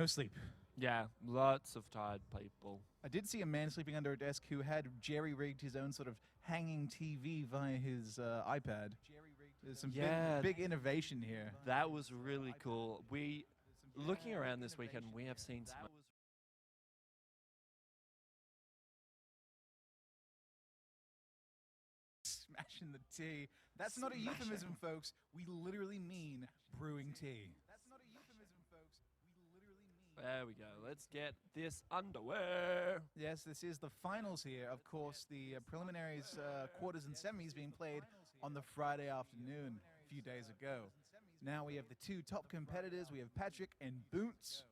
No sleep. Yeah, lots of tired people. I did see a man sleeping under a desk who had jerry-rigged his own sort of hanging TV via his iPad. There's some big innovation here. That was really cool. Looking around this weekend, we have seen some Smashing the tea. That's not a euphemism, folks. We literally mean brewing tea. There we go. Let's get this underwear. Yes, this is the finals here. Of course, the preliminaries, quarters, and semis being played on the Friday afternoon a few days ago. Now we have the two top competitors. We have Patrick and Boots.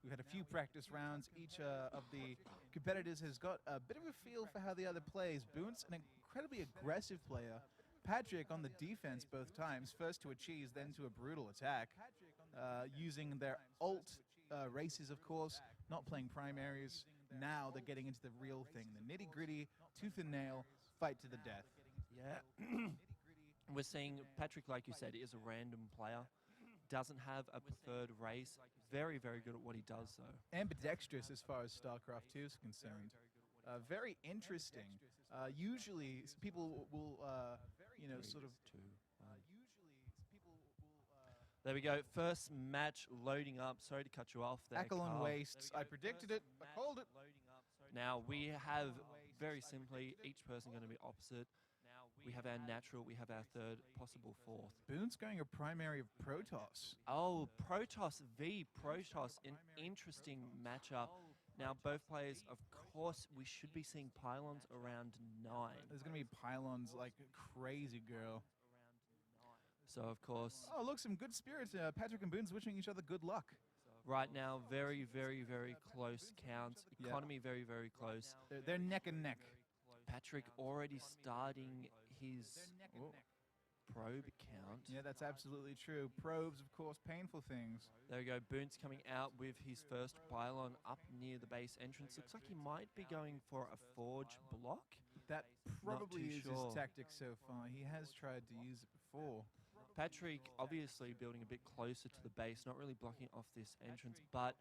We've had a few practice rounds. Each of the competitors has got a bit of a feel for how the other plays. Boots, an incredibly aggressive player. Patrick on the defense both times, first to a cheese, then to a brutal attack, using their ult races, of course, not playing primaries. Now they're getting into the real thing, the nitty-gritty, tooth and nail, fight to the death. Yeah. We're seeing Patrick, like you said, is a random player. Doesn't have a preferred race. Very, very good at what he does, though. Ambidextrous as far as StarCraft 2 is concerned. Very interesting. Usually, people will, sort of... There we go. First match loading up. Sorry to cut you off there, Akalon wastes. I predicted it. I called it. Now, we have, very simply, each person going to be opposite. We have our natural, we have our third, possible fourth. Boone's going a primary of Protoss. Oh, Protoss v Protoss, an interesting matchup. Now, both players, of course, we should be seeing pylons around 9. There's going to be pylons like crazy, girl. So, of course... Oh, look, some good spirits. Patrick and Boone's wishing each other good luck. Right now, very, very, very close counts. Economy, very, very close. They're neck and neck. Patrick already starting his probe count. Yeah, that's absolutely true. Probes, of course, painful things. There we go. Boone's coming out with his first pylon up near the base entrance. Looks like he might be going for a forge block. That probably is his tactic so far. He has tried to use it before. Patrick obviously building a bit closer to the base, not really blocking off this entrance, but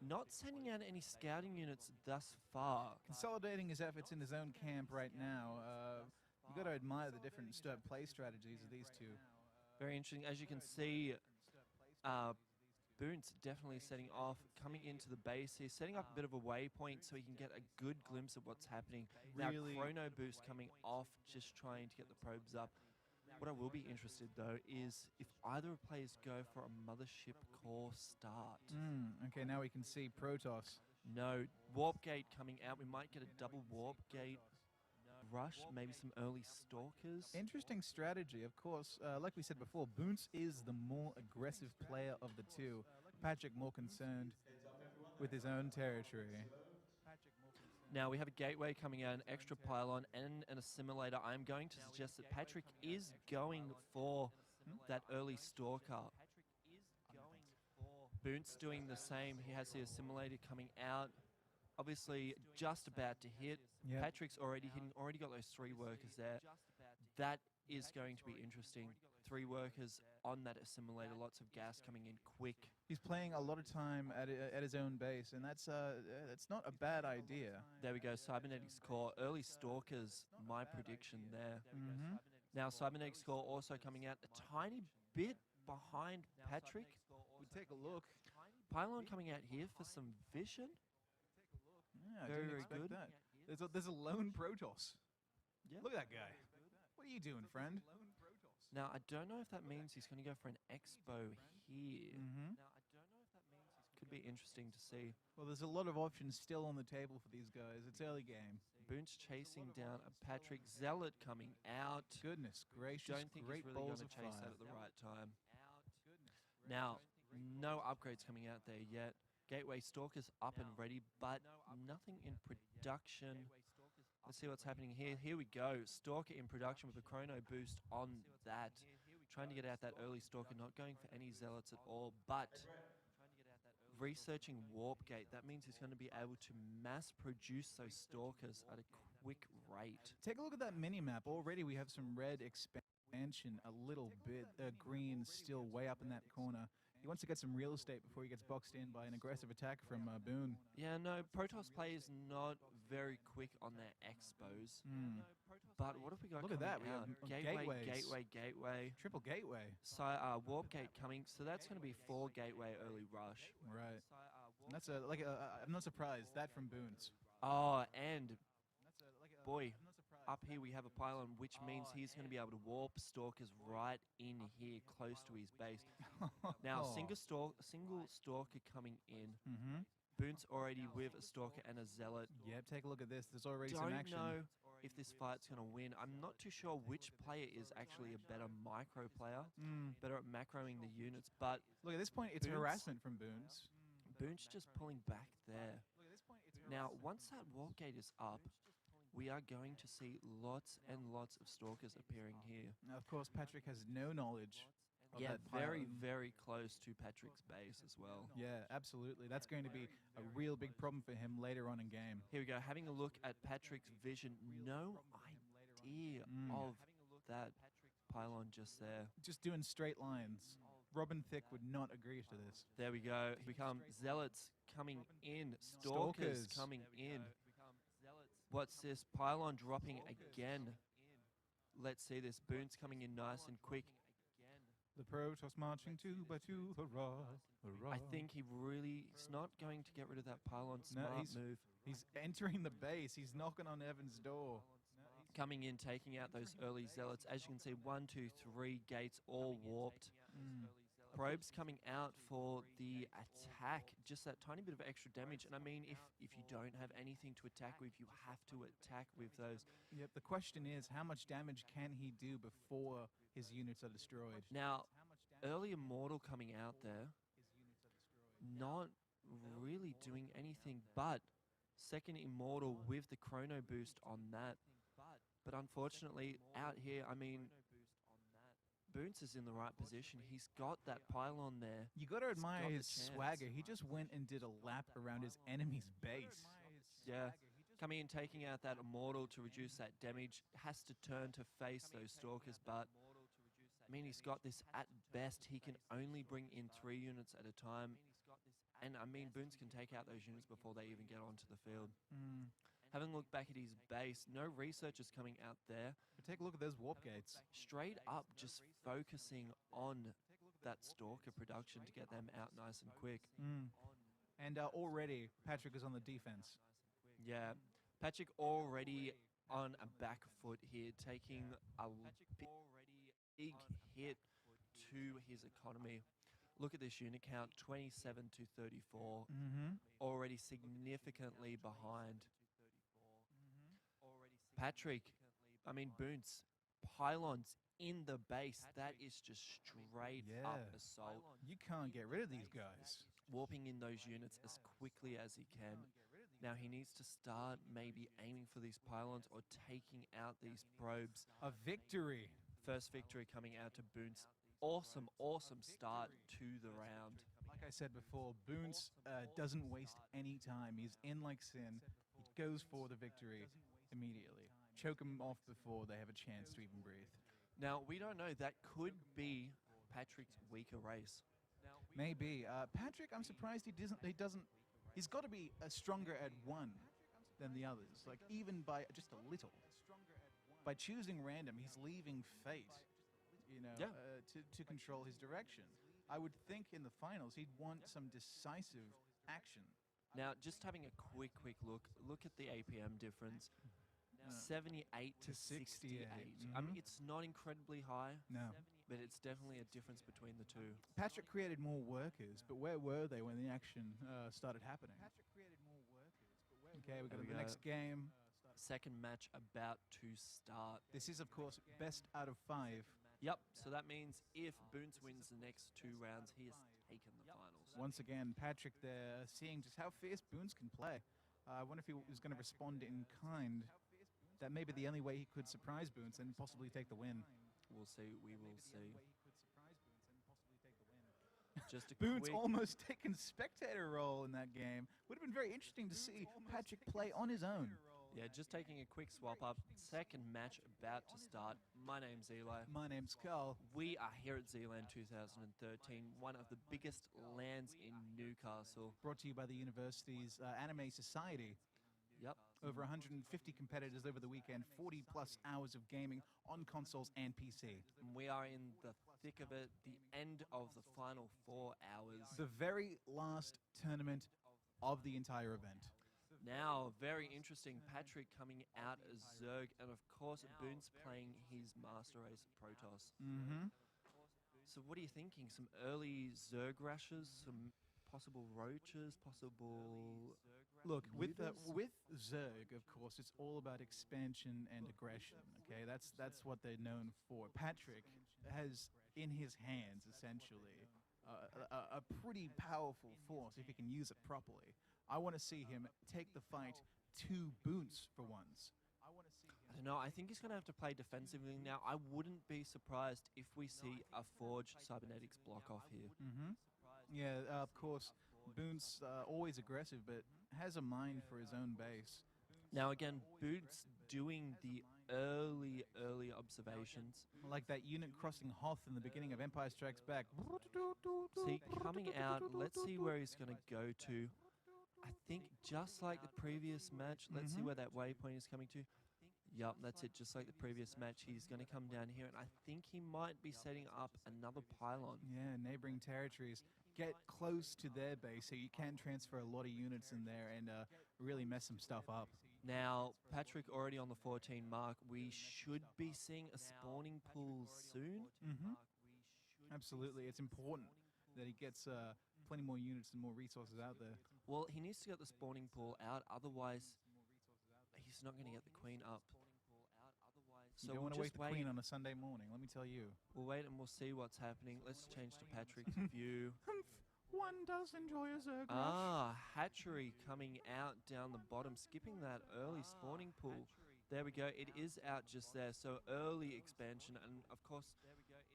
not sending out any scouting units thus far. Consolidating his efforts in his own camp right now. You've got to admire the different play strategies of these two. Very interesting. As you can see, Boone's definitely setting off, coming into the base here, setting up a bit of a waypoint so he can get a good glimpse of what's happening. Really? Now, Chrono Boost coming off, just trying to get the probes up. What I will be interested, though, is if either of players go for a Mothership core start. Okay, now we can see Protoss. No, Warp Gate coming out. We might get a double Warp Gate rush, maybe some early Stalkers. Interesting strategy, of course. Like we said before, Boontz is the more aggressive player of the two. Patrick more concerned with his own territory. Now we have a gateway coming out, an extra pylon, and an assimilator. I'm going to suggest that Patrick is going for that early stalker. Boont's doing the same. He has the assimilator coming out. Obviously, just about to hit. Yep. Patrick's already hitting, already got those 3 workers there. That is going to be interesting. 3 workers on that assimilator, lots of gas coming in quick. He's playing a lot of time at his own base, and that's not a bad idea. There we go, Cybernetics Core, early Stalkers, my prediction there. Now, Cybernetics Core also coming out a tiny bit behind Patrick. We'll take a look. Pylon coming out here for some vision. Yeah, very, I didn't very expect good. That. There's a lone Protoss. Yeah. Look at that guy. What are you doing, friend? Now, I don't know if that means he's going to go for an Expo here. Could be interesting to see. Well, there's a lot of options still on the table for these guys. It's early game. Boone's chasing down a Patrick. Zealot coming out. Goodness gracious, Don't think he's really going to chase that at the right time. Now, no upgrades coming out there yet. Gateway Stalkers up and ready, but nothing in production. Let's see what's happening here. Here we go. Stalker in production with a Chrono Boost on that. Trying to get out that early Stalker, not going for any Zealots at all, but researching Warp Gate. That means he's going to be able to mass produce those Stalkers at a quick rate. Take a look at that mini-map. Already we have some red expansion a little bit. Green still way up in that corner. He wants to get some real estate before he gets boxed in by an aggressive attack from Boone. Yeah, no, Protoss play is not very quick on their expos. But what have we got Look at coming that, we have out? gateways. Gateway. Triple gateway. Warp gate coming, so that's going to be 4 gateway early rush. Right. And that's I'm not surprised. That from Boone's. Oh, and boy, up here we have a pylon, which means he's going to be able to warp stalkers right in here, close to his base. Now, single stalker coming in. Boone's already with a stalker and a zealot. Yep, take a look at this. There's already some action. Don't know if this fight's going to win. I'm not too sure which player is actually a better micro player, better at macroing the units, but look, at this point, it's harassment from Boone's. Boone's just pulling back there. Now, once that warp gate is up, we are going to see lots and lots of stalkers appearing here. Now, of course, Patrick has no knowledge of Yeah, that very, pylon. very close to Patrick's base as well. Yeah, absolutely. That's going to be a real big problem for him later on in game. Here we go, having a look at Patrick's vision. No idea of that pylon just there. Just doing straight lines. Robin Thicke would not agree to this. There we go. Here we come. Zealots coming in. Stalkers coming in. What's this? Pylon dropping again. Let's see this. Boone's coming in nice and quick. The Protoss marching 2 by 2, hurrah, hurrah. I think he's not going to get rid of that pylon. Smart move. He's entering the base. He's knocking on Evan's door. Coming in, taking out those early zealots. As you can see, 1, 2, 3 gates all warped. Probes coming out for the attack. Just that tiny bit of extra damage. And I mean, if you don't have anything to attack with, you have to attack with those. Yep, the question is, how much damage can he do before his units are destroyed? Now, early Immortal coming out there, not really doing anything, but second Immortal with the Chrono boost on that. But unfortunately, out here, I mean, Boone's is in the right position. He's got that pylon there. You got to admire his swagger. He just went and did a lap around his enemy's base. Yeah. Coming in, taking out that Immortal to reduce that damage. Has to turn to face those stalkers, but I mean, he's got this at best. He can only bring in 3 units at a time. And I mean, Boone's can take out those units before they even get onto the field. Having a look back at his base, no researchers coming out there. But take a look at those warp gates. Straight up just focusing on that stalker production to get them out nice and quick. And already, Patrick is on the defense. Yeah, Patrick already on a back foot here, taking a big hit to his economy. Look at this unit count, 27 to 34. Already significantly behind. Patrick, I mean, Boone's pylons in the base. That is just straight up assault. You can't get rid of these guys. Warping in those units as quickly as he can. Now he needs to start maybe aiming for these pylons or taking out these probes. A victory. First victory coming out to Boone's. Awesome, awesome start to the round. Like I said before, Boone's doesn't waste any time. He's in like sin. He goes for the victory immediately. Choke them off before they have a chance to even breathe. Now, we don't know. That could be Patrick's weaker race. Maybe. Patrick, I'm surprised he doesn't. He's got to be stronger at 1 than the others. Like, even by just a little. By choosing random, he's leaving fate, you know, to control his direction. I would think in the finals, he'd want some decisive action. Now, just having a quick look at the APM difference. 78 to 68. I mean, it's not incredibly high. No. But it's definitely a difference between the two. Patrick created more workers, but where were they when the action started happening? Okay, we've got the next game. Second match about to start. This is, of course, best out of 5. Yep, so that means if Boone's wins the next 2 rounds, he has taken the finals. Once again, Patrick there, seeing just how fierce Boone's can play. I wonder if he was going to respond in kind. That may be the only way he could surprise Boone's and possibly take the win. We'll see. We will see. Just a Boone's quick... almost taken spectator role in that game. Would have been very interesting to see Patrick play on his own. Yeah, just taking a quick swap up. Second match about to start. My name's Eli. My name's Carl. We are here at Zlan 2013, one of the biggest LANs in Newcastle. Brought to you by the university's Anime Society. Yep. Over 150 competitors over the weekend, 40 plus hours of gaming on consoles and PC. And we are in the thick of it, the end of the final 4 hours. The very last tournament of the entire event. Now, very interesting, Patrick coming out as Zerg, and of course, Boone's playing his Master Race Protoss. Mm-hmm. So what are you thinking? Some early Zerg rushes, some possible roaches, possible... Look, with Weavers? Zerg, of course, it's all about expansion and aggression. Okay, that's what they're known for. Patrick has in his hands essentially a pretty powerful force if he can use it properly. I want to see him take the fight to Boons for once. I don't know, I think he's going to have to play defensively now. I wouldn't be surprised if we see a Forged Cybernetics block off here. Mm-hmm. Yeah, of course, Boons always aggressive, but has a mind for his own base. Now again, Boots doing the early observations. Like that unit crossing Hoth in the beginning of Empire Strikes Back. See, coming out, let's see where he's going to go to. I think just like the previous match, let's see where that waypoint is coming to. Yup, that's it, just like the previous match. He's going to come down here, and I think he might be setting up another pylon. Yeah, neighboring territories. Get close to their base so you can transfer a lot of units in there and really mess some stuff up. Now, Patrick already on the 14 mark. We should be seeing a spawning pool soon. Absolutely, it's important that he gets plenty more units and more resources out there. Well, he needs to get the spawning pool out, otherwise he's not going to get the queen up. So you don't want to wake the queen on a Sunday morning, let me tell you. We'll wait and we'll see what's happening. Let's change to Patrick's view. One does enjoy a Zerg rush. Ah, Hatchery coming out down the bottom, skipping that early spawning pool. There we go, it is out just there, so early expansion, and of course,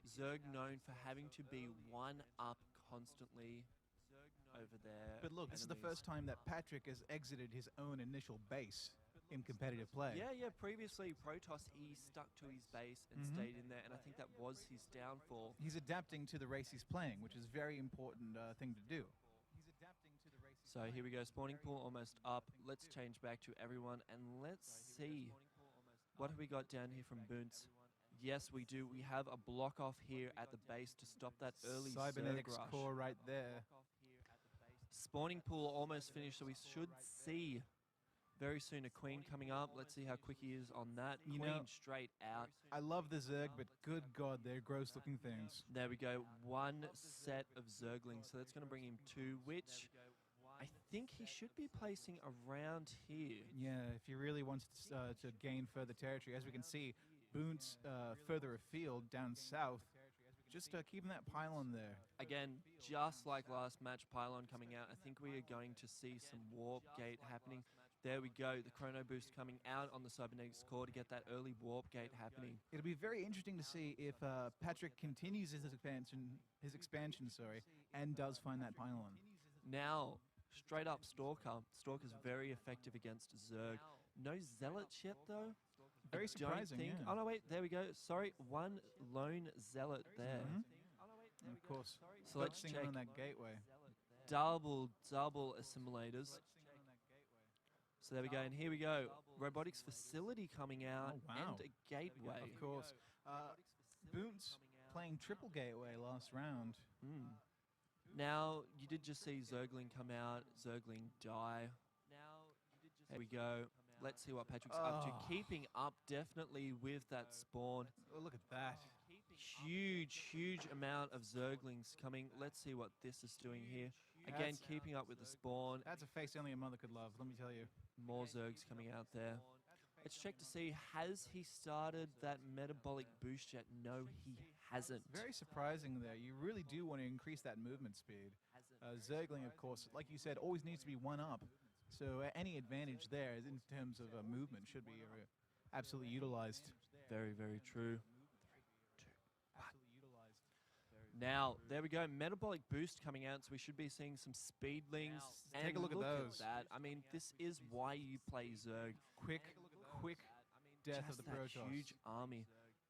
Zerg known for having to be one up constantly over there. But look, this is the first time that Patrick has exited his own initial base in competitive play. Yeah, previously Protoss, he stuck to his base and stayed in there, and I think that was his downfall. He's adapting to the race he's playing, which is a very important thing to do. So here we go, spawning pool almost up. Let's change back to everyone, and let's see. What have we got down here from Boons? Yes, we do. We have a block off here at the base to stop that early Cybernetics Zerg rush. core right there. Spawning pool almost finished, so we should see very soon a queen coming up. Let's see how quick he is on that. Queen straight out. I love the Zerg, but good God, they're gross-looking things. There we go. One set of Zerglings, so that's going to bring him 2, which I think he should be placing around here. Yeah, if he really wants to gain further territory. As we can see, Boons further afield, down south, just keeping that pylon there. Again, just like last match, pylon coming out. I think we are going to see some warp gate happening. There we go, the chrono boost coming out on the Cybernetics core to get that early warp gate happening. It'll be very interesting to see if Patrick continues his expansion, and does find that pylon. Now, straight up Stalker. Stalker's very effective against Zerg. No Zealots yet, though. Very surprising, yeah. Oh, no, wait, there we go. Sorry, one lone Zealot there. And of course, So let's focusing check. on that gateway. Double assimilators. So there we go, and here we go. Robotics facility coming out, Oh, wow. and a gateway. Of course. Boons playing triple gateway last round. Now, you did just see Zergling come out, Zergling die. There we go. Let's see what Patrick's up to. Keeping up definitely with that spawn. Oh, look at that. Huge amount of Zerglings coming. Let's see what this is doing here. Again, keeping up with the spawn. That's a face only a mother could love, let me tell you. More Zergs coming out there. Let's check to see, has he started that metabolic boost yet? No, he hasn't. Very surprising there. You really do want to increase that movement speed. Zergling, of course, like you said, always needs to be one up. So any advantage there in terms of movement should be absolutely utilized. Very true. Now, there we go. Metabolic boost coming out, so we should be seeing some speedlings. And take a look at those. That. I mean, this is why you play Zerg. Quick death of the Just that Protoss. huge army.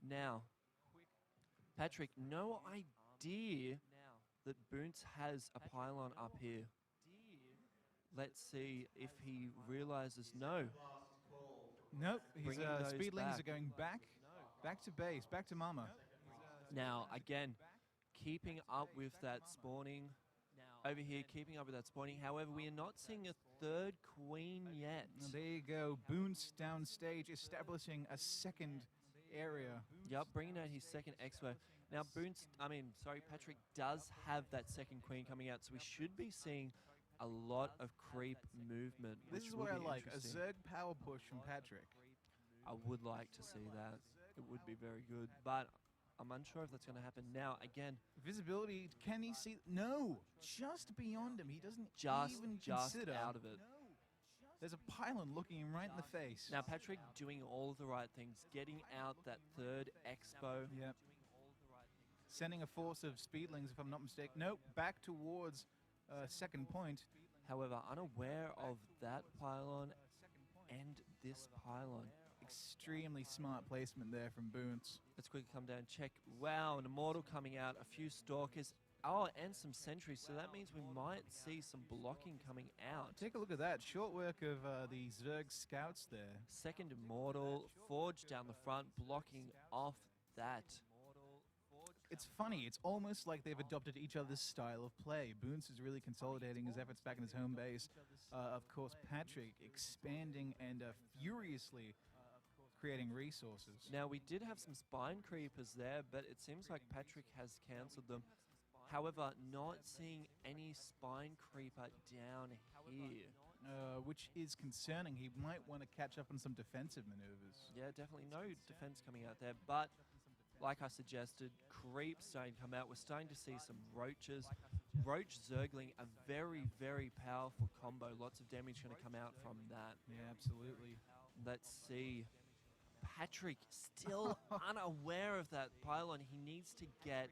Now, Patrick, no idea that Boonts has a pylon up here. Let's see if he realizes no. Nope, his Bringing those speedlings are back. going back to base, back to mama. Now, again, keeping up with that spawning over here, keeping up with that spawning. However, we are not seeing a third queen yet. There you go, Boonts downstage, establishing a second area. Yep, bringing out his second expo. Now, Patrick does have that second queen coming out, so we should be seeing a lot of creep movement. This which is will what I be like, a interesting. Zerg power push from Patrick. I would like to see that. It would be very good, but I'm unsure if that's going to happen. Now, again, Visibility, can he see? No, just beyond him. He doesn't even just consider. out of it. There's a pylon looking him right in the face. Now, Patrick doing all of the right things, getting out that third expo. Yep. Sending a force of speedlings, if I'm not mistaken. Nope, back towards second point. However, unaware of that pylon and this pylon. Extremely smart placement there from Boonts. Let's quickly come down and check. Wow, an Immortal coming out, a few Stalkers. Oh, and some Sentries, so that means we might see some blocking coming out. Take a look at that. Short work of the Zerg scouts there. Second Immortal, Forge down the front, blocking off that. It's funny. It's almost like they've adopted each other's style of play. Boonts is really consolidating his efforts back in his home base. Of course, Patrick expanding and furiously creating resources. Now, we did have some Spine Creepers there, but it seems like Patrick has cancelled them. However, not seeing any Spine Creeper down here. Which is concerning. He might want to catch up on some defensive maneuvers. Yeah, definitely no defense coming out there, but like I suggested, creeps starting to come out. We're starting to see some roaches. Roach Zergling, a very, very powerful combo. Lots of damage going to come out from that. Yeah, absolutely. Let's see. Patrick still unaware of that pylon. He needs to get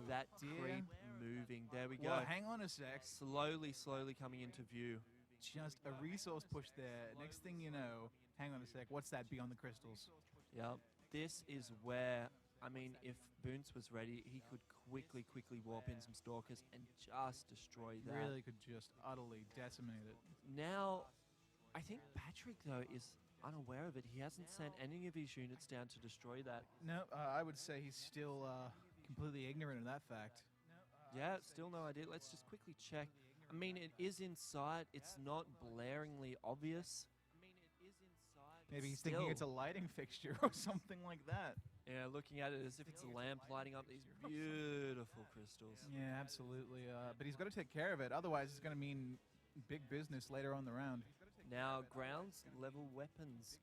that creep moving. There we go. Well, hang on a sec. Slowly coming into view. Just a resource push there. Next thing you know, hang on a sec. What's that beyond the crystals? Yep. This is where, I mean, if Boonts was ready, he could quickly warp in some Stalkers and just destroy that. Really could just utterly decimate it. Now, I think Patrick, though, is unaware of it. He hasn't sent any of his units down to destroy that. No, I would say he's still completely ignorant of that fact. Yeah, still no idea. Let's just quickly check. I mean, it is in sight. It's not blaringly obvious. Maybe he's thinking it's a lighting fixture or something like that. Yeah, looking at it as if it's a lamp lighting up these beautiful crystals. Yeah, absolutely. But he's got to take care of it. Otherwise, it's going to mean big business later on the round. Now, grounds level weapons.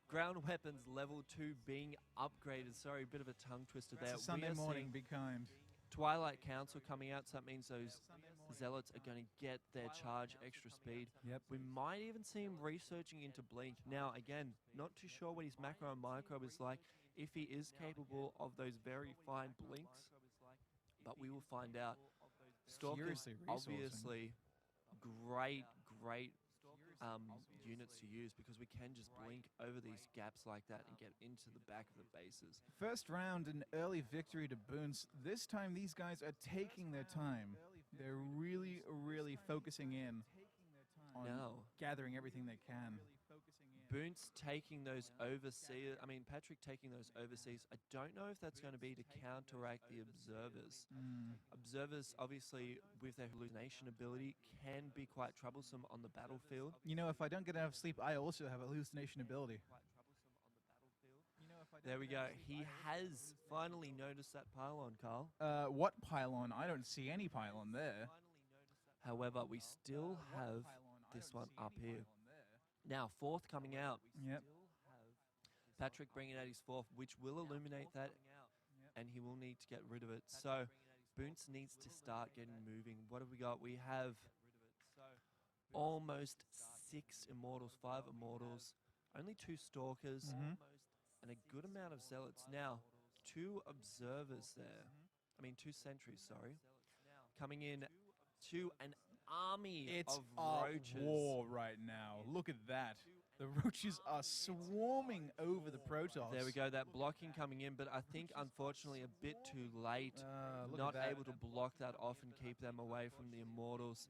Ground weapons level 2 being upgraded. Sorry, a bit of a tongue twister there. It's a Sunday morning, be kind. Twilight Council coming out, so that means those Zealots are going to get their charge extra speed. Yep. We might even see him researching into Blink. Now, again, not too sure what his macro and micro is like, if he is capable of those very fine blinks, but we will find out. Stalkers, obviously, great units to use because we can just blink over these gaps like that and get into the back of the bases. First round, an early victory to Boonts. This time, these guys are taking their time. They're really focusing in on gathering everything they can. Boonts taking those overseas, Patrick taking those overseas, I don't know if that's going to be to counteract the observers. Observers, obviously, with their hallucination ability, can be quite troublesome on the battlefield. You know, if I don't get enough sleep, I also have a hallucination ability. There we go. He has finally noticed that pylon, Carl. What pylon? I don't see any pylon there. However, we still have this one up here. Now, fourth coming out. Yep. Patrick bringing out his fourth, which will illuminate that, and he will need to get rid of it. So, Boonts needs to start getting moving. What have we got? We have almost 6 Immortals, 5 Immortals, only 2 Stalkers, and a good amount of Zealots. Now, 2 Observers there. 2 Sentries, sorry. Coming in to an army of roaches. It's war right now. Look at that. The roaches are swarming over the Protoss. There we go, that blocking coming in, but I think unfortunately a bit too late. Look Not at that. able to block that off and keep them away from the Immortals.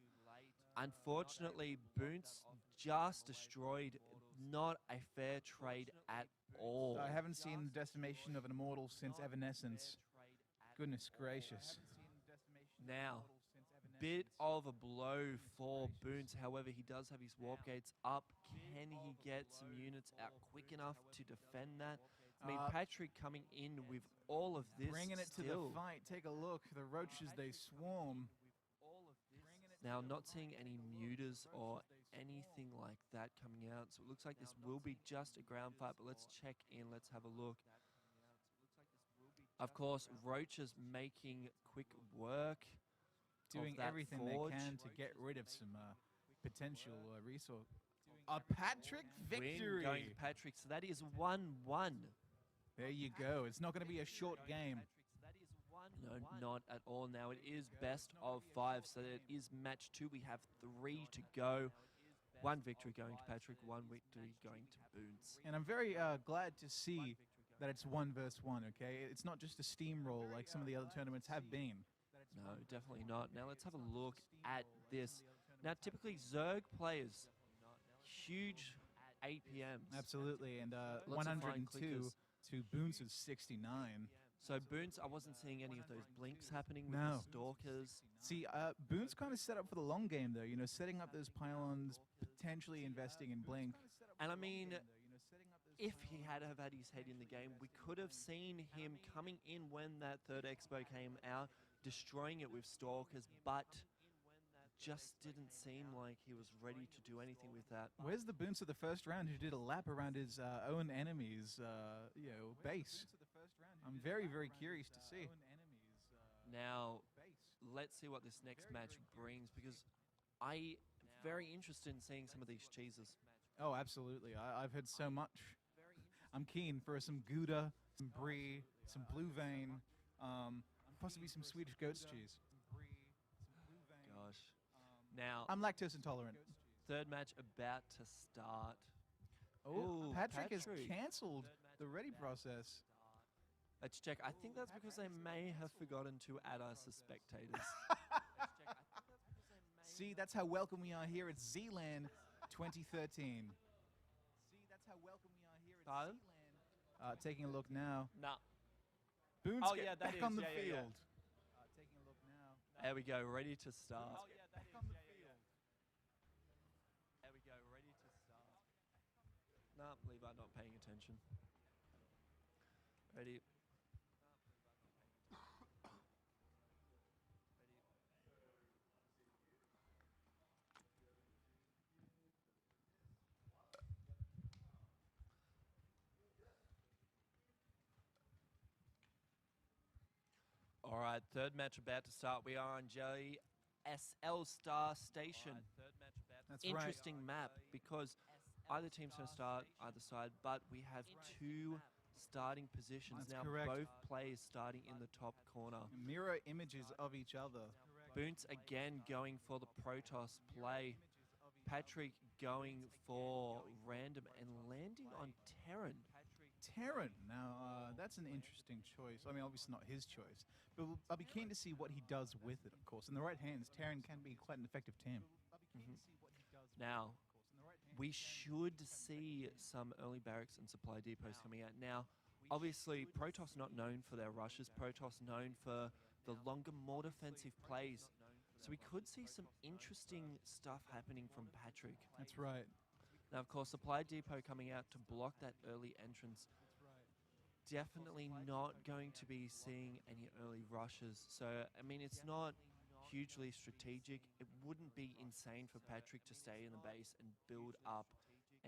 Unfortunately, Boonts just destroyed. Not a fair trade at all. I haven't seen the decimation of an immortal since Evanescence. Goodness gracious. Now, bit of a blow for Boonts. However, he does have his warp gates up. Can he get some units out quick enough to defend that? I mean, Patrick coming in with all of this, bringing it to the fight. Take a look. The roaches, they swarm. Now, not seeing any mutas or anything like that coming out. So it looks like this will be just a ground fight, but let's check in. Let's have a look. Of course, roaches making quick work. Doing everything forge. they can to get rid of some potential resource. A Patrick victory! Win going to Patrick, so that is 1-1. There you go. It's not going to be a short game. No, not at all. Now it is best of 5, so it is match 2. We have 3 to go. 1 victory going to Patrick, 1 victory going to Boonts. And I'm very glad to see that it's 1 versus 1, okay? It's not just a steamroll like some of the other tournaments have been. No, definitely not. Now let's have a look at this. Now typically Zerg players, huge APMs. Absolutely, and Lots of flying 102 clickers. to Boonts is 69. So Boonts, I wasn't seeing any of those blinks happening with No. the Stalkers. See, Boonts kind of set up for the long game, though. You know, setting up those pylons, potentially investing in Blink. And I mean, if he had have had his head in the game, we could have seen him coming in when that third expo came out, destroying it with Stalkers, but just didn't seem like he was ready to do anything with that. Where's the Boonts of the first round who did a lap around his own enemy's, base? I'm very, very curious to see. Now, let's see what this next match brings, because I'm very interested in seeing some of these cheeses. Oh, absolutely. I've heard so much. I'm keen for some Gouda, some Brie, some Blue Vein, possibly some Swedish goat's cheese. Gosh. Now, I'm lactose intolerant. third match about to start. Oh, Patrick has Patrick. cancelled the ready process. Let's check. I think that's because they may have forgotten to add us as spectators. See, that's how welcome we are here at Zlan 2013. Pardon? Taking a look now. Nah. Boonts Oh, get yeah, that back is. on the Yeah, yeah, yeah. field. Taking a look now. There we go, ready to start. Back on the field. There we go, ready to start. Nah, Levi not paying attention. Ready. All right, third match about to start. We are on JSL Star Station. That's Interesting map because either team's going to start either side, but we have 2 starting positions. That's Now correct. both players starting in the top corner. right. Mirror images of each other. Boonts again going for the Protoss play. Patrick going for random and landing on Terran. Terran. Now, that's an interesting choice. I mean, obviously not his choice, but I'll be keen to see what he does with it, of course. In the right hands, Terran can be quite an effective team. Now, we should see some early barracks and supply depots coming out. Now, obviously, Protoss not known for their rushes. Protoss known for the longer, more defensive plays. So we could see some interesting stuff happening from Patrick. That's right. Now, of course, supply depot coming out to block that early entrance. Definitely not going to be seeing any early rushes. So, I mean, it's not hugely strategic. It wouldn't be insane for Patrick to stay in the base and build up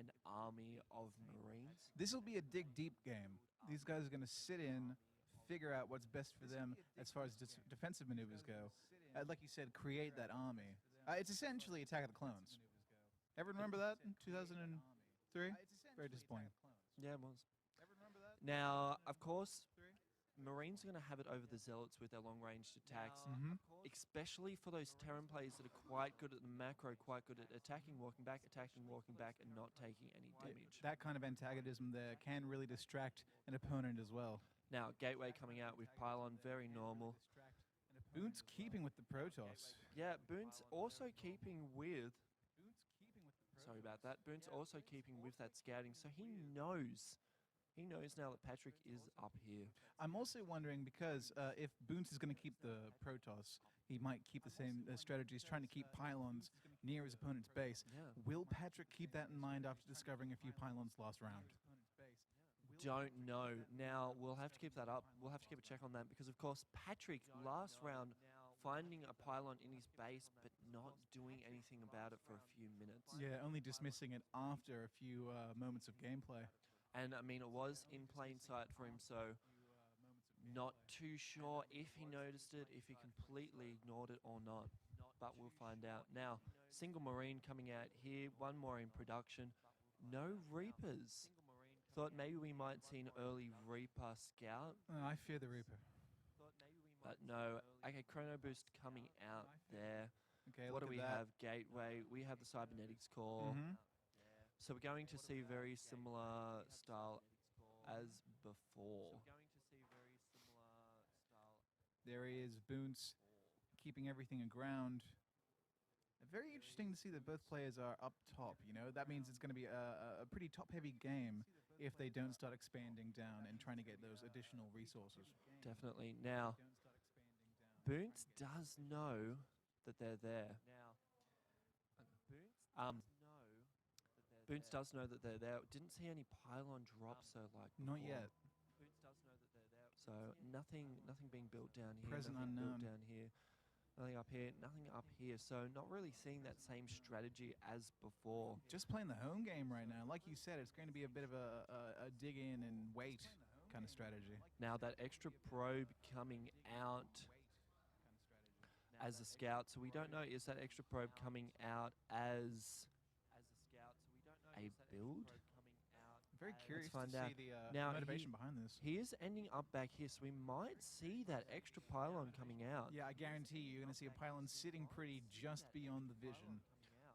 an army of Marines. This will be a dig deep game. These guys are going to sit in, figure out what's best for them as far as defensive maneuvers go. Like you said, create that army. It's essentially Attack of the Clones. Ever remember that in 2003? Very disappointing. Yeah, it was. Now, of course, Marines are going to have it over the Zealots with their long-ranged attacks, especially for those Terran players that are quite good at the macro, quite good at attacking, walking back, and not taking any damage. That kind of antagonism there can really distract an opponent as well. Now, Gateway coming out with Pylon, very normal. Boont's keeping with the Protoss. Yeah, Boont's also keeping with... Sorry about that. Boont's also keeping with that scouting, so he knows. He knows now that Patrick is up here. I'm also wondering because if Boont's is going to keep the Protoss, he might keep the same strategies, trying to keep pylons near his opponent's base. Yeah. Will Patrick keep that in mind after discovering a few pylons last round? Don't know. Now, we'll have to keep that up. We'll have to keep a check on that because, of course, Patrick, last round, finding a pylon in his base but not doing anything about it for a few minutes. Yeah, only dismissing it after a few moments of gameplay. And, I mean, it was in plain sight for him, so not too sure if he noticed it, if he completely ignored it or not. But we'll find out. Now, single Marine coming out here, one more in production. No Reapers. Thought maybe we might see an early Reaper scout. I fear the Reaper. But no. Okay, Chrono Boost coming out there. Okay, What do look we at that. have? Gateway. We have the Cybernetics core. So we're going to see very similar style as before. There he is, Boont's keeping everything aground. Very interesting to see that both players are up top, you know? That means it's going to be a pretty top-heavy game if they don't start expanding down and trying to get those additional resources. Definitely. Now, Boonts does know that they're there. Boonts does know that they're there. Didn't see any pylon drops, so like Not before. yet. So nothing being built down here. Present nothing unknown. built down here. Nothing up here. Nothing up here. So not really seeing that same strategy as before. Just playing the home game right now. Like you said, it's going to be a bit of a dig in and wait kind of strategy. Now that extra probe coming out as a scout. So we don't know, is that extra probe coming out as a build? Very curious to find see out. the Now, motivation behind this. He is ending up back here, so we might see that extra pylon coming out. Yeah, I guarantee you're going to see a pylon sitting pretty just beyond the vision.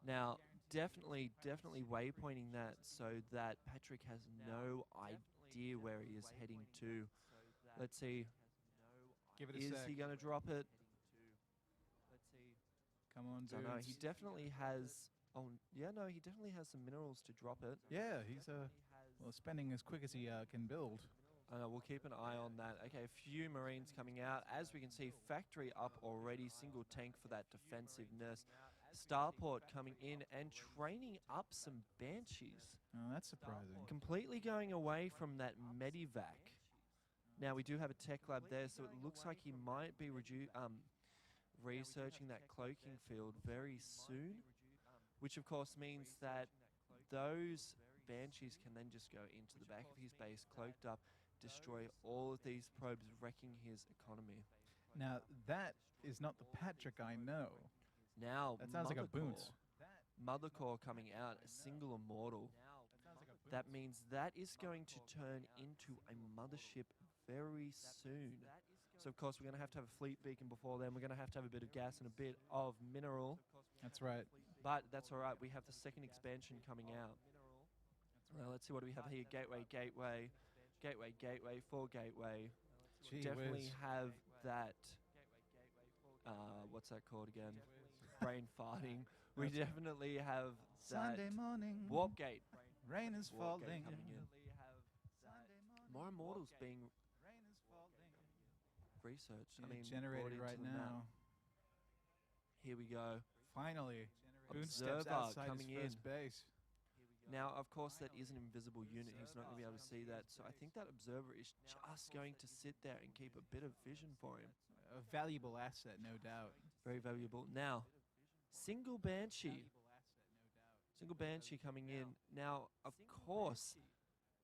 Now, definitely waypointing that so that Patrick has no idea where he is heading to. Let's see. Give it a Is sec. he going to drop it? Come on, I dude. know he definitely has. Oh yeah, no, he definitely has some minerals to drop it. Yeah, he's well, spending as quick as he can build. We'll keep an eye on that. Okay, a few Marines coming out. As we can see, factory up already. Single tank for that defensiveness. Starport coming in and training up some Banshees. Oh, that's surprising. Completely going away from that Medivac. Now, we do have a tech lab there, so it looks like he might be researching that cloaking field very soon, which of course means that those Banshees can then just go into the back of his base, cloaked up, destroy all of these probes, wrecking his economy. Now, that is not the Patrick I know. Now, That sounds like a Mother Boons. Core. Mother Core coming out, a single immortal. That means that is going to turn into a mothership very soon. So, of course, we're going to have a fleet beacon before then. We're going to have a bit of gas and a bit of mineral. That's right. But that's all right. We have the second expansion coming out. Well, let's see what do we have here. Gateway, for Gateway. Gee Definitely whiz. have that. What's that called again? Brain farting. We definitely have that. Sunday morning. Warp Gate. Rain is Warp falling. Gate coming in. More immortals being researched. I mean, generated brought right into the map. now. Here we go. Finally, Boone steps Observer outside coming his first in. base. Now, of course, that is an invisible unit. He's not going to be able to see that. So I think that observer is just going to sit there and keep a bit of vision for him. A valuable asset, no doubt. Very valuable. Now, single Banshee. Single Banshee coming in. Now, of course,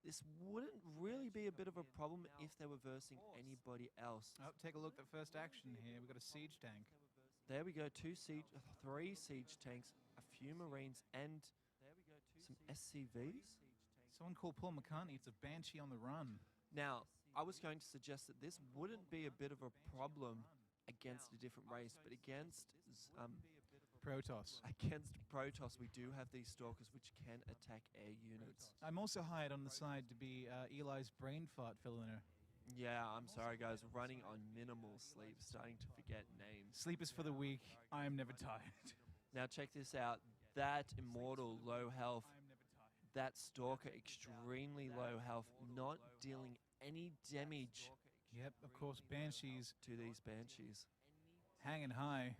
this wouldn't really be a bit of a problem if they were versing anybody else. Oh, take a look at the first action here. We've got a siege tank. There we go. 3 siege tanks, a few Marines, and some SCVs. Someone called Paul McCartney. It's a Banshee on the run. Now, I was going to suggest that this wouldn't be a bit of a problem against a different race, but Protoss. against Protoss, we do have these stalkers which can attack air units. I'm also hired on the side to be Eli's brain fart filler. Yeah, I'm sorry, guys. Running on minimal sleep, starting to forget names. Sleep is for the weak. I am never tired. Now, check this out. That Immortal, low health. That Stalker, extremely low health, not dealing any damage Yep, of course, Banshees to these Banshees. hanging high.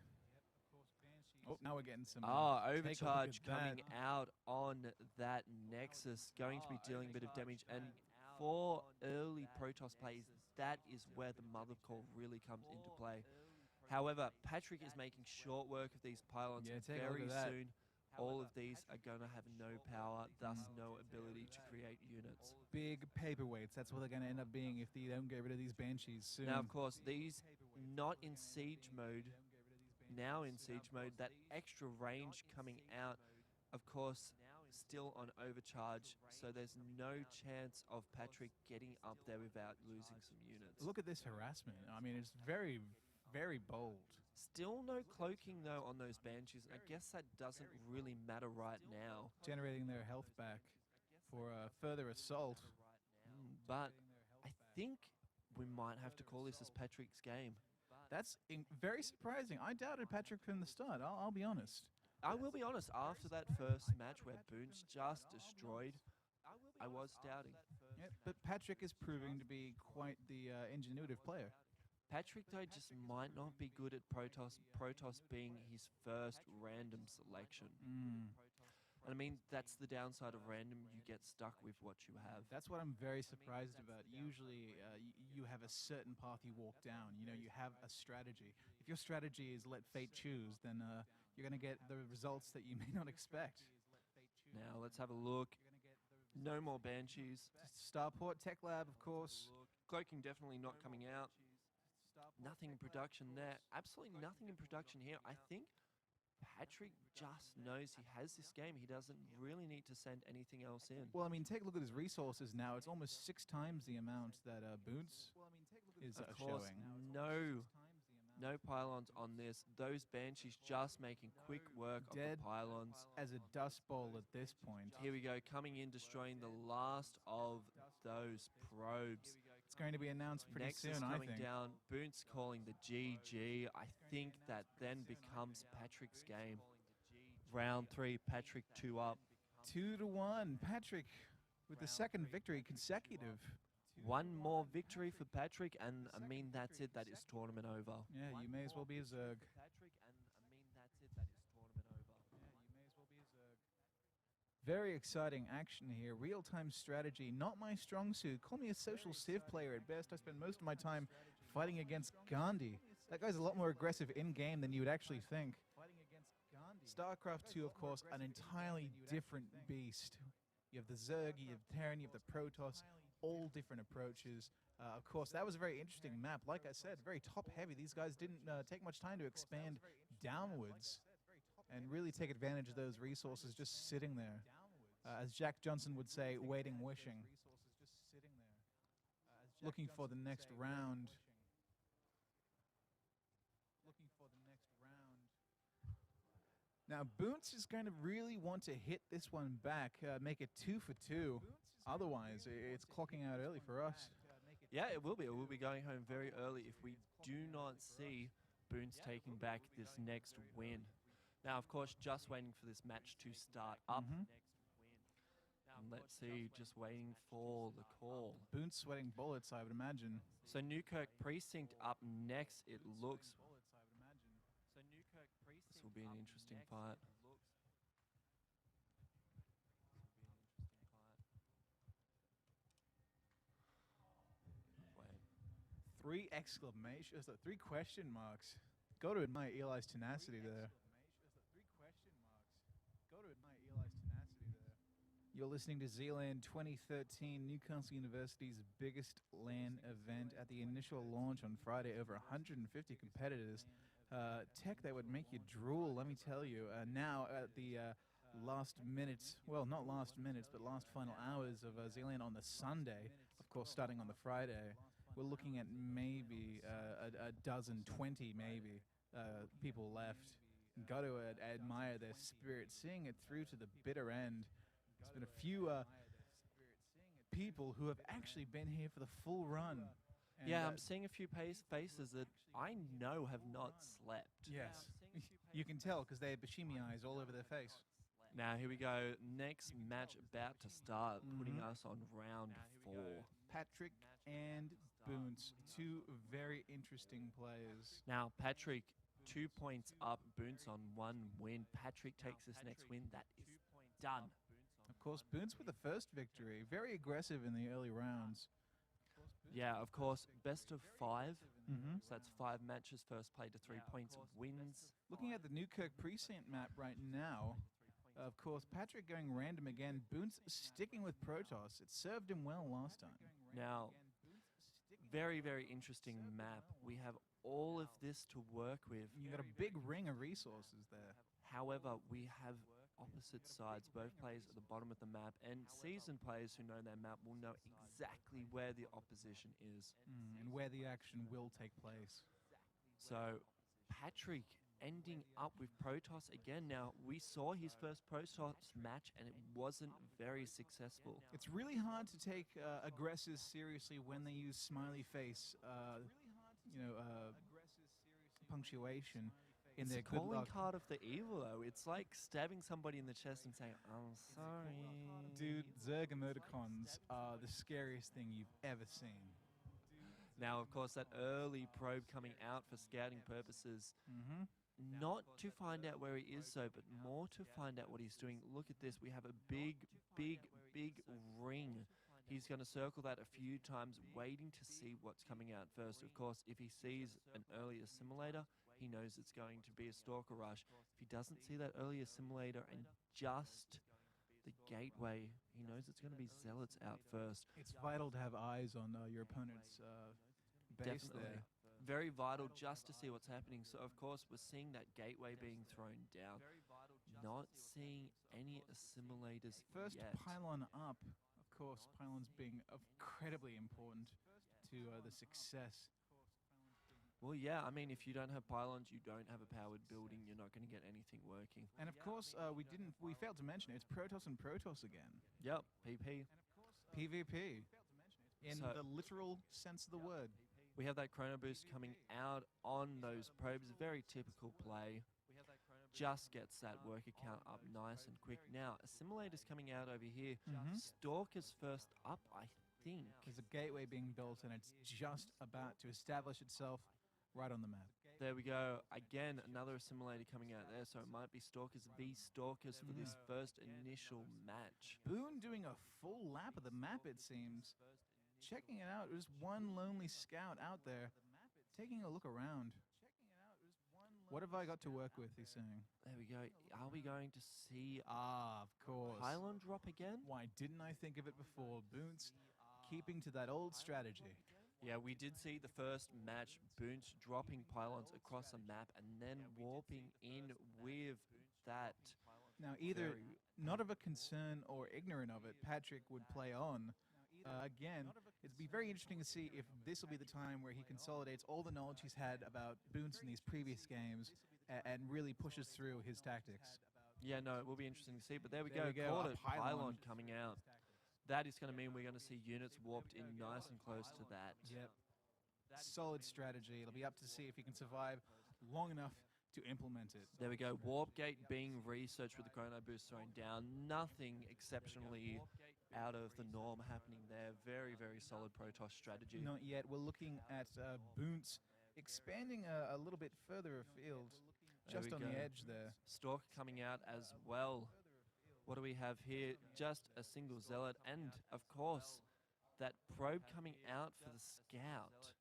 Oh, now we're getting some. Ah, take a look overcharge at that. coming out on that Nexus, going to be dealing a bit of damage. And for early Protoss plays, that is where the Mother Call really comes into play. However, Patrick is making short work of these pylons. Yeah, take a look Very at that. soon, all of these are going to have no power, thus no ability to create units. Big paperweights. That's what they're going to end up being if they don't get rid of these Banshees soon. Now, of course, these not in siege mode, now in siege mode, that extra range coming out, of course, still on overcharge, so there's no chance of Patrick getting up there without losing some units. Look at this harassment. I mean, it's very, very bold. Still no cloaking, though, on those Banshees, and I guess that doesn't really matter right now. Generating their health back for further assault. But I think we might have to call this as Patrick's game. That's very surprising. I doubted Patrick from the start. I'll be honest. I will be honest, after that first match where Boons just destroyed, I was doubting. Yeah, but Patrick is proving to be quite the ingenuitive player. Patrick, though, just might not be good at Protoss, Protoss being his first random selection. And I mean, that's the downside of random. You get stuck with what you have. That's what I'm very surprised about. Usually, you have a certain path you walk down. You know, you have a strategy. If your strategy is let fate choose, then you're going to get the results that you may not expect. Now, let's have a look. No more Banshees. Starport Tech Lab, of course. Cloaking definitely not coming out. Nothing in production there. Absolutely nothing in production here. I think Patrick just knows he has this game. He doesn't really need to send anything else in. Well, I mean, take a look at his resources now. It's almost 6 times the amount that Boots is Of course, showing. no pylons on this. Those Banshees just making quick work of the Dead pylons. as a dust bowl at this point. Here we go, coming in, destroying the last of those probes. It's going to be announced pretty Nexus soon, I coming think. down, Boonts calling the GG. I think that then becomes Patrick's game. Round 3, Patrick 2 up. 2-1. Patrick with the second victory consecutive. One more victory for Patrick, and I mean, that's it. That is tournament over. Yeah, you may as well be a Zerg. Very exciting action here. Real-time strategy, not my strong suit. Call me a social civ player at best. I spend most of my time fighting against Gandhi. That guy's a lot more aggressive in-game than you would actually think. StarCraft 2, of course, an entirely different beast. You have the Zerg, you have Terran, you have the Protoss, all different approaches. Of course, that was a very interesting map. Like I said, very top-heavy. These guys didn't take much time to expand downwards and really take advantage of those resources just sitting there. As Jack Johnson would say, waiting, wishing. Looking for the next round. Now, Boonts is going to really want to hit this one back, make it 2 for 2. Otherwise, it's clocking out early for us. Yeah, it will be. It will be going home very early if we do not see Boons taking back this next win. Now, of course, just waiting for this match to start up. And let's see, just waiting for the call. Boonts sweating bullets, I would imagine. So Newkirk Precinct up next, it looks. This will be an interesting fight. Wait. 3 exclamations, 3 question marks. Got to admire Eli's tenacity there. You're listening to Zlan 2013, Newcastle University's biggest LAN event. At the initial launch on Friday, over 150 competitors. Tech that would make you drool, let me tell you. Now at the last minutes, well, not last minutes, but last final hours of Zlan on the Sunday. Of course, starting on the Friday, we're looking at maybe a dozen, 20 maybe people left. Got to admire their spirit, seeing it through to the bitter end. There's been a few people who have actually been here for the full run. And, Yeah, I'm seeing a few faces that I know have not slept. yes, you can tell because they have Bashimi eyes all over their face. Now, here we go. Next match about to start, putting Mhm. us on round 4. Patrick and Boons, two very interesting players. Now, Patrick, 2 points up, Boons on 1 win. Patrick takes this next win. That is done. Of course, Boons with the first victory, very aggressive in the early rounds. Yeah, of course, best of 5. Mm-hmm. So that's 5 matches, first play to 3 points wins. Looking at the Newkirk precinct map right now, of course, Patrick going random again. Boons sticking with Protoss. It served him well last time. Now, very, very interesting map. We have all of this to work with. You got a big ring of resources there. However, we have opposite sides, both players at the bottom of the map, and seasoned players who know their map will know exactly where the opposition is. And where the action will take place. So, Patrick ending up with Protoss again. Now, we saw his first Protoss match, and it wasn't very successful. It's really hard to take aggressors seriously when they use smiley face, punctuation in It's their a good calling luck. card of the evil, though. It's like stabbing somebody in the chest and saying, "I'm sorry." Dude, Zerg emoticons are the scariest thing you've ever seen. Now, of course, that early probe coming out for scouting purposes, Mm-hmm. not to find out where he is, though, but more to find out what he's doing. Look at this. We have a big, big, big ring. He's going to circle that a few times, waiting to see what's coming out first. Of course, if he sees an early assimilator, he knows it's going to be a stalker rush. If he doesn't see that early assimilator and just the gateway, he knows it's going to be zealots out first. It's vital to have eyes on your opponent's base Definitely. there. Very vital just to see what's happening. So, of course, we're seeing that gateway being thrown down. Not seeing any assimilators First yet. pylon up, of course, pylons being incredibly important to the success. Well, yeah, I mean, if you don't have pylons, you don't have a powered building, you're not going to get anything working. And of course, we failed to mention it's Protoss and Protoss again. Yep, PP. PvP. In So- the literal sense of the word. We have that chrono boost coming out on those probes. Very typical play. Just gets that worker count up nice and quick. Now, assimilators coming out over here. Mhm. Stalker's first up, I think. There's a gateway being built, and it's just about to establish itself right on the map. There we go. Again, another assimilator coming out there. So it might be Stalkers v Stalkers for this first initial match. Boone doing a full lap of the map, it seems. Checking it out, there's one lonely scout out there, taking a look around. What have I got to work with, he's saying. There we go. Are we going to see Ah, of course. pylon drop again? Why didn't I think of it before? Boone's keeping to that old strategy. Yeah, we did see the first match, Boons dropping pylons across a map and then warping in with that. Now, either Very- not of a concern or ignorant of it, Patrick would play on. Again, it'd be very interesting to see if this will be the time where he consolidates all the knowledge he's had about Boons in these previous games and really pushes through his tactics. Yeah, no, it will be interesting to see. But there we There go. we go, Caught a it. pylon. Coming out. That is going to mean we're going to see units warped in nice and close to that. Yep. Solid strategy. It'll be up to see if he can survive long enough to implement it. There we go. Warp gate being researched with the chrono boost thrown down. Nothing exceptionally out of the norm happening there. Very, very solid Protoss strategy. Not yet. We're looking at Boons expanding a little bit further afield, There just we on go. the edge there. Stalk coming out as well. What do we have here? Just a single zealot, and of course, that probe coming out for the scout.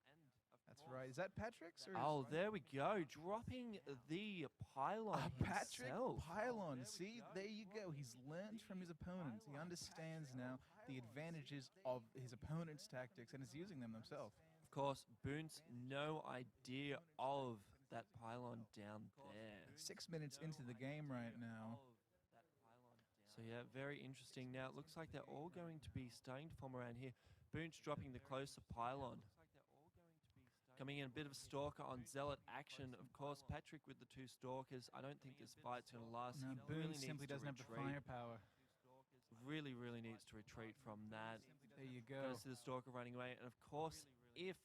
That's right. Is that Patrick's? Or Oh, there we go. Dropping the pylon Patrick himself. Pylon. See, there you go. He's learned from his opponents. He understands now the advantages of his opponent's tactics and is using them himself. Of course, Boons, no idea of that pylon down there. 6 minutes into the game right now. So yeah, very interesting. Now, it looks like they're all going to be starting to form around here. Boonch dropping the closer pylon. Coming in a bit of Stalker on Zealot action. Of course, Patrick with the 2 Stalkers. I don't think this fight's going to last. No, He Boone really simply needs to doesn't have the retreat. firepower. Really needs to retreat from that. There you Goes go. to the Stalker running away. And of course, if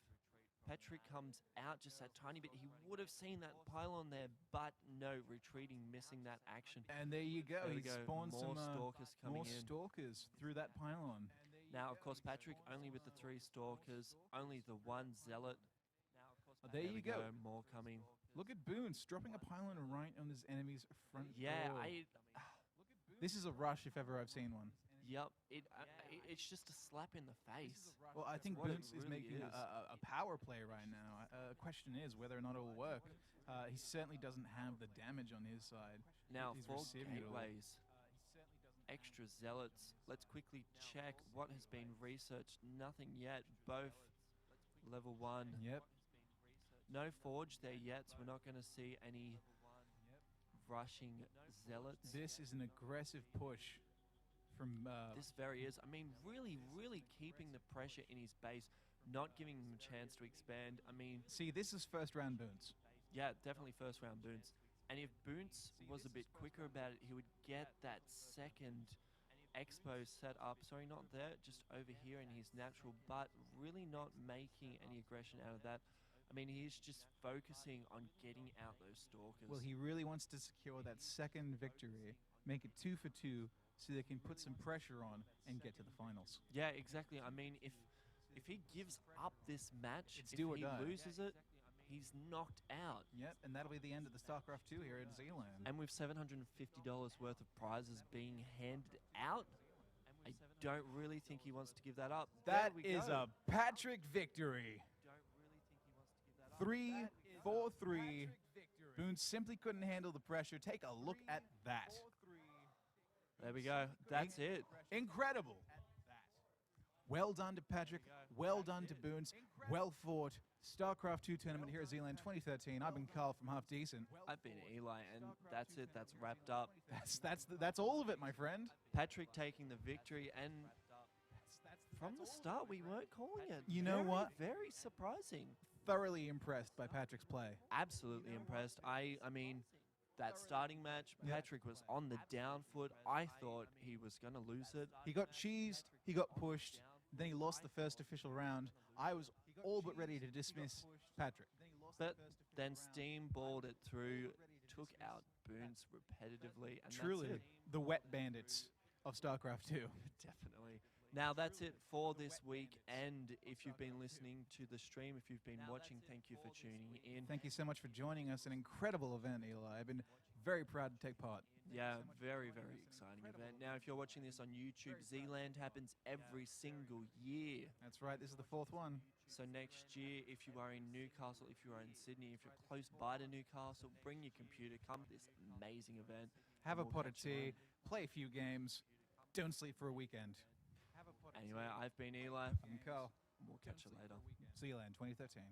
Patrick comes out just that tiny bit, he would have seen that pylon there, but no, retreating, missing that action. And there you go. There we He go. spawned More some Stalkers coming more in. Stalkers through that pylon. Now, of course, Patrick only with the 3 Stalkers, only the 1 Zealot. There you we go. More coming. Look at Boons dropping a pylon right on his enemy's front Yeah, door. This is a rush if ever I've seen one. Yep. It's just a slap in the face. Well, I think what it Boons is really making is. a power play right now. Question is whether or not it will work. He certainly doesn't have the damage on his side. Now, He's 4 receiving it all. gateways. Extra zealots. Let's quickly check what has been researched. Nothing yet. Both level 1. Yep. No forge there yet, so we're not going to see any rushing zealots. This is an aggressive push from. This very is. I mean, really keeping the pressure in his base, not giving him a chance to expand. I mean, See, this is first round Boons. yeah, definitely first round Boons. And if Boons was a bit quicker about it, he would get that second expo set up. Sorry, not there, just over here in his natural, but really not making any aggression out of that. I mean, he's just focusing on getting out those Stalkers. Well, he really wants to secure that second victory, make it 2 for 2, so they can put some pressure on and get to the finals. Yeah, exactly. I mean, if he gives up this match, It's if do or he die. loses it, he's knocked out. Yep, and that'll be the end of the StarCraft 2 here in Zlan. And with $750 worth of prizes being handed out, I don't really think he wants to give that up. That There we is go. a Patrick victory. 3-4-3. Boone simply couldn't handle the pressure. Take a look at that. There we go. That's it. Incredible. Well done to Patrick. Well done to Boons. Well fought. StarCraft 2 tournament here at Zlan 2013. I've been Carl from Half Decent. I've been Eli, and that's it. That's wrapped up. That's all of it, my friend. Patrick taking the victory, and from the start, we weren't calling it. You know what? Very surprising. Thoroughly impressed by Patrick's play. Absolutely impressed. I mean, that starting match, Yeah. Patrick was on the down foot. I thought he was going to lose it. He got cheesed, he got pushed, then he lost the first official round. I was all but ready to dismiss Patrick. But then steamballed it through, took out Boons repetitively, and Truly, that's it. the wet bandits of StarCraft 2. Definitely. Now that's it for this week, and if you've been listening to the stream, if you've been watching, thank you for tuning in. Thank you so much for joining us. An incredible event, Eli. I've been very proud to take part. Yeah, very exciting event. Now, if you're watching this on YouTube, Zland happens every single year. That's right, this is the 4th one. So next year, if you are in Newcastle, if you are in Sydney, if you're close by to Newcastle, bring your computer, come to this amazing event. Have a We'll pot of catch you tea, play a few games, don't sleep for a weekend. Anyway, I've been Eli. I'm Carl. We'll catch you later. Zlan 2013.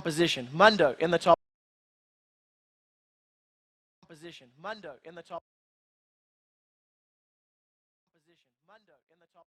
position. Mundo in the top position. Mundo in the top position. Mundo in the top